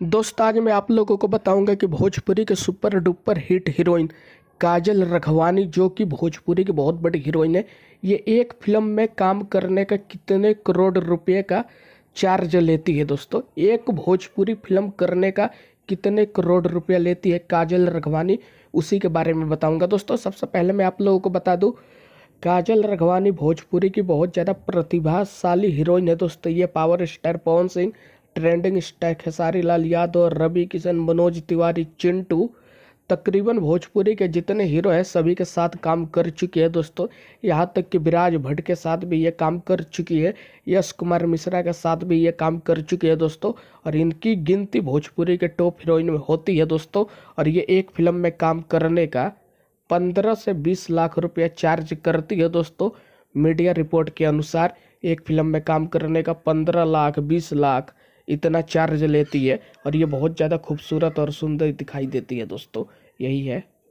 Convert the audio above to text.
दोस्त आज मैं आप लोगों को बताऊंगा कि भोजपुरी के सुपर डुपर हिट हीरोइन काजल रखवानी, जो कि भोजपुरी की बहुत बड़ी हीरोइन है, ये एक फिल्म में काम करने का कितने करोड़ रुपए का चार्ज लेती है। दोस्तों, एक भोजपुरी फिल्म करने का कितने करोड़ रुपया लेती है काजल रखवानी, उसी के बारे में बताऊंगा। दोस्तों, सबसे पहले मैं आप लोगों को बता दूं, काजल रखवानी भोजपुरी की बहुत ज़्यादा प्रतिभाशाली हीरोइन है। दोस्तों, ये power star Pawan Singh, trending star Khesari Lal Yadav, Ravi Kishan, Manoj Tiwari, Chintu, तकरीबन भोजपुरी के जितने हीरो हैं सभी के साथ काम कर चुकी है। दोस्तों, यहाँ तक कि विराज भट्ट के साथ भी ये काम कर चुकी है, यश कुमार मिश्रा के साथ भी ये काम कर चुकी है। दोस्तों, और इनकी गिनती भोजपुरी के टॉप हीरोइन में होती है। दोस्तों, और ये एक फिल्म में काम करने का 15 से 20 लाख रुपया चार्ज करती है। दोस्तों, मीडिया रिपोर्ट के अनुसार एक फिल्म में काम करने का 15 लाख 20 लाख इतना चार्ज लेती है, और ये बहुत ज़्यादा खूबसूरत और सुंदर दिखाई देती है। दोस्तों, यही है।